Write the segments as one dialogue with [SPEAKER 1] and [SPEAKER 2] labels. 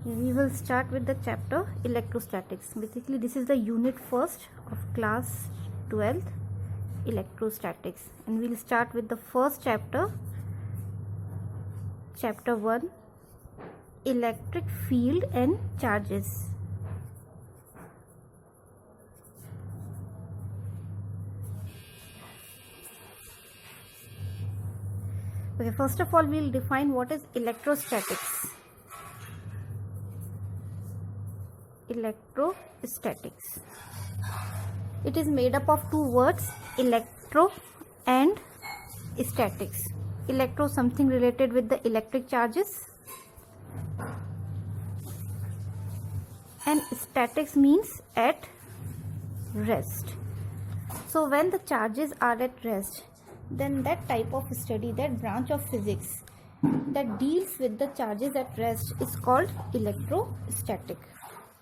[SPEAKER 1] We will start with the chapter electrostatics. Basically, this is the unit first of class 12th electrostatics, and we'll start with the first chapter, chapter 1, electric field and charges. Okay, first of all, we'll define what is electrostatics. Electrostatics. It is made up of two words, electro and statics. Electro, something related with the electric charges, and statics means at rest. So when the charges are at rest, then that type of study, that branch of physics that deals with the charges at rest is called electrostatic.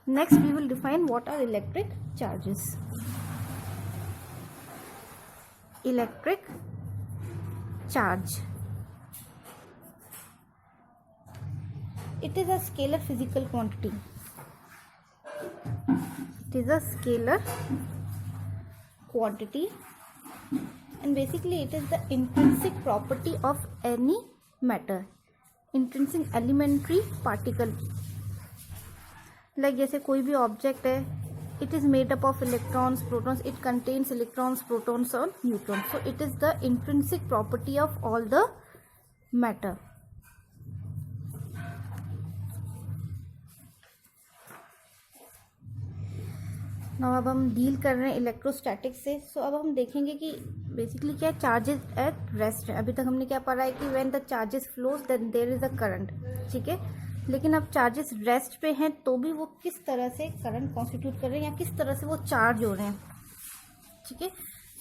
[SPEAKER 1] Next, we will define what are electric charges. Electric charge. It is a scalar physical quantity. It is a scalar quantity, and basically it is the intrinsic property of any matter, intrinsic elementary particle. Like जैसे कोई भी object है, it is made up of electrons, protons. It contains electrons, protons और neutrons. So it is the intrinsic property of all the matter. Now अब हम deal कर रहे हैं इलेक्ट्रोस्टैटिक्स से. सो अब हम देखेंगे कि बेसिकली क्या चार्जेस एट रेस्ट है. अभी तक हमने क्या पढ़ा है कि when the charges flows then there is a current. ठीक है, लेकिन अब चार्जेस रेस्ट पे हैं तो भी वो किस तरह से करंट कॉन्स्टिट्यूट कर रहे हैं या किस तरह से वो चार्ज हो रहे हैं. ठीक है,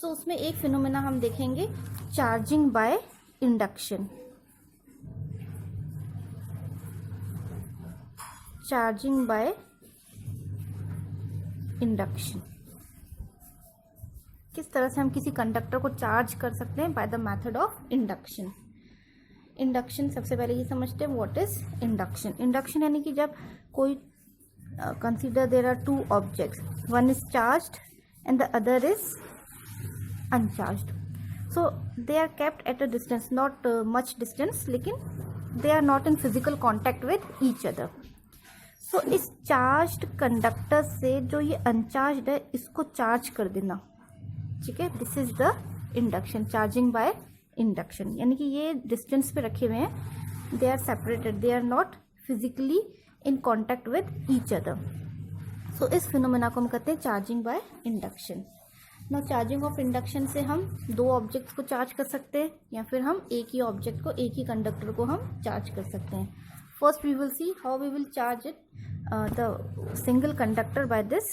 [SPEAKER 1] सो उसमें एक फिनोमेना हम देखेंगे, charging by induction. Charging by induction. किस तरह से हम किसी कंडक्टर को चार्ज कर सकते हैं? By the method of induction. Induction सबसे पहले ये समझते हैं व्हाट इज इंडक्शन. इंडक्शन यानी कि जब कोई consider there are two objects, one is charged and the other is uncharged. So they are kept at a distance, not much distance, लेकिन they are not in physical contact with each other. So इस charged conductor से जो ये uncharged है इसको charge कर देना. ठीक है, this is the induction, charging by induction. यानी कि ये डिस्टेंस पे रखे हुए हैं, they are separated, they are not physically in contact with each other. So इस फिनोमेना को हम कहते हैं charging by induction. Now charging of induction से हम दो ऑब्जेक्ट्स को चार्ज कर सकते हैं या फिर हम एक ही ऑब्जेक्ट को, एक ही कंडक्टर को हम चार्ज कर सकते हैं. First we will see how we will charge it, the single conductor by this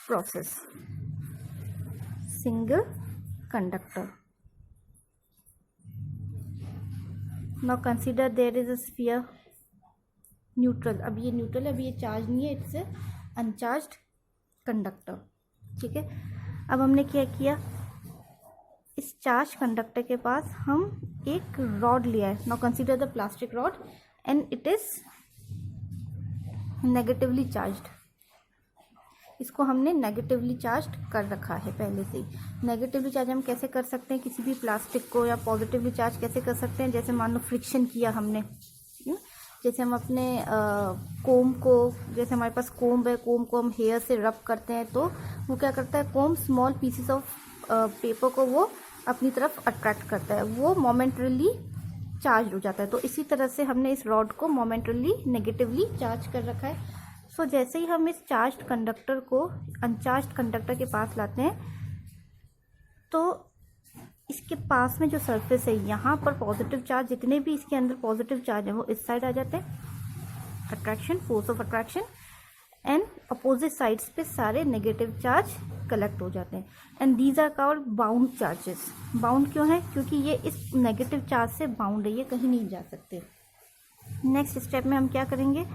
[SPEAKER 1] process. Single conductor. Now consider there is a sphere, neutral. अब ये न्यूट्रल है, अभी ये चार्ज नहीं है, इट्स अनचार्ज्ड कंडक्टर. ठीक है, अब हमने क्या किया, इस चार्ज कंडक्टर के पास हम एक रॉड लिया है. Now consider the plastic rod and it is negatively charged. इसको हमने नेगेटिवली चार्ज्ड कर रखा है पहले से ही. नेगेटिवली चार्ज हम कैसे कर सकते हैं किसी भी प्लास्टिक को, या पॉजिटिवली चार्ज कैसे कर सकते हैं? जैसे मान लो फ्रिक्शन किया हमने, जैसे हम अपने कोम को, जैसे हमारे पास कोम्ब है, कोम को हम हेयर से रब करते हैं तो वो क्या करता है, कोम स्मॉल पीसेस ऑफ पेपर को वो अपनी तरफ अट्रैक्ट करता है, वो मोमेंटरली चार्ज हो जाता है. तो इसी तरह से हमने इस रॉड को मोमेंटरली नेगेटिवली चार्ज कर रखा है. सो जैसे ही हम इस चार्ज्ड कंडक्टर को अनचार्ज्ड कंडक्टर के पास लाते हैं तो इसके पास में जो सरफेस है, यहाँ पर पॉजिटिव चार्ज, जितने भी इसके अंदर पॉजिटिव चार्ज है वो इस साइड आ जाते हैं, attraction, force of attraction, and opposite sides पे सारे नेगेटिव चार्ज कलेक्ट हो जाते हैं. And these are called bound charges. Bound क्यों है? क्योंकि ये इस नेगेटिव चार्ज से बाउंड है, ये कहीं नहीं जा सकते. नेक्स्ट स्टेप में हम क्या करेंगे,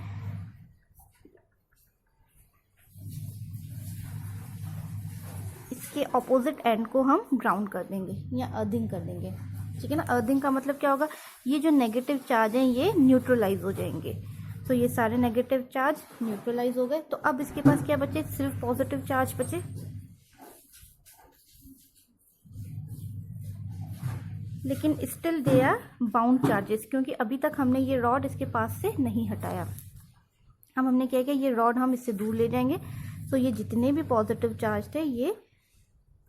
[SPEAKER 1] इसके ऑपोजिट एंड को हम ग्राउंड कर देंगे या अर्थिंग कर देंगे. ठीक है ना. अर्थिंग का मतलब क्या होगा, ये जो नेगेटिव चार्ज हैं ये न्यूट्रलाइज हो जाएंगे. तो ये सारे नेगेटिव चार्ज न्यूट्रलाइज हो गए। तो अब इसके पास क्या बचे, सिर्फ पॉजिटिव चार्ज बचे। लेकिन still they are bound charges, क्योंकि अभी तक हमने ये रॉड इसके पास से नहीं हटाया। अब हमने क्या किया, ये रॉड हम इससे दूर ले जाएंगे। तो ये जितने भी पॉजिटिव चार्ज थे ये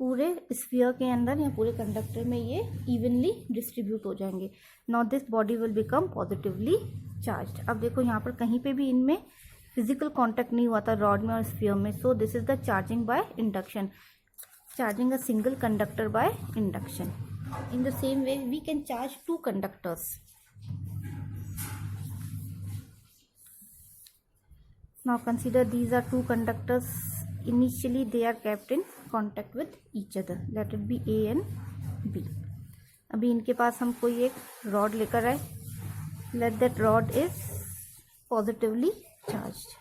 [SPEAKER 1] पूरे स्फीयर के अंदर या पूरे कंडक्टर में ये इवनली डिस्ट्रीब्यूट हो जाएंगे। Now this body will become positively charged. अब देखो यहाँ पर कहीं पे भी इनमें फिजिकल कांटेक्ट नहीं हुआ था रॉड में और स्फीयर में। So this is the charging by induction, charging a single conductor by induction. In the same way we can charge two conductors. Now consider these are two conductors. Initially they are kept in contact with each other. Let it be A and B. अभी इनके पास हम कोई एक rod लेकर आए। Let that rod is positively charged.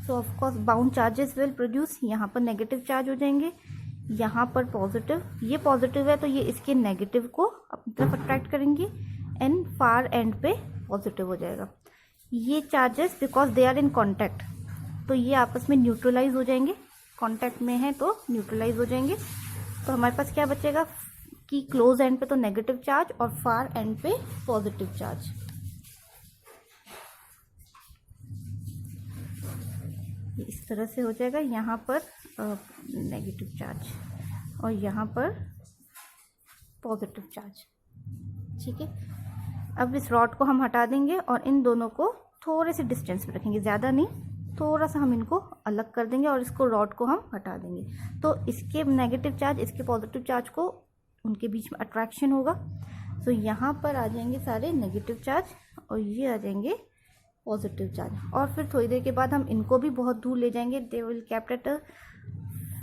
[SPEAKER 1] So of course bound charges will produce, यहाँ पर negative charge हो जाएंगे, यहाँ पर पॉजिटिव, ये पॉजिटिव है तो ये इसके नेगेटिव को अपनी तरफ अट्रैक्ट करेंगे एंड फार एंड पे पॉजिटिव हो जाएगा। ये charges because they are in contact तो ये आपस में न्यूट्रलाइज हो जाएंगे, कांटेक्ट में है तो न्यूट्रलाइज हो जाएंगे। तो हमारे पास क्या बचेगा कि क्लोज एंड पे तो नेगेटिव चार्ज और फार एंड पे पॉजिटिव चार्ज। इस तरह से हो जाएगा, यहाँ पर नेगेटिव चार्ज और यहाँ पर पॉजिटिव चार्ज। ठीक है, अब इस रॉड को हम हटा देंगे और इन दोनों को थोड़े से डिस्टेंस पे रखेंगे, ज़्यादा नहीं, थोड़ा सा हम इनको अलग कर देंगे और इसको रॉड को हम हटा देंगे। तो इसके नेगेटिव चार्ज इसके पॉजिटिव चार्ज को उनके बीच में अट्रैक्शन होगा। तो यहाँ पर आ जाएंगे सारे नेगेटिव चार्ज और ये आ जाएंगे पॉजिटिव चार्ज। और फिर थोड़ी देर के बाद हम इनको भी बहुत दूर ले जाएंगे। They will kept at a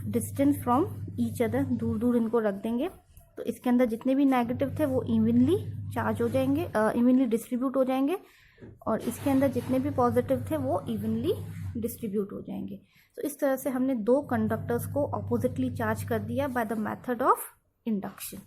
[SPEAKER 1] distance from each other, दूर दूर इनको रख देंगे। तो इसके अंदर जितने भी नेगेटिव थे वो इवनली चार्ज हो जाएंगे, इवनली डिस्ट्रीब्यूट हो जाएंगे और इसके अंदर जितने भी पॉजिटिव थे वो इवनली डिस्ट्रीब्यूट हो जाएंगे। तो इस तरह से हमने दो कंडक्टर्स को ऑपोजिटली चार्ज कर दिया by the method of induction.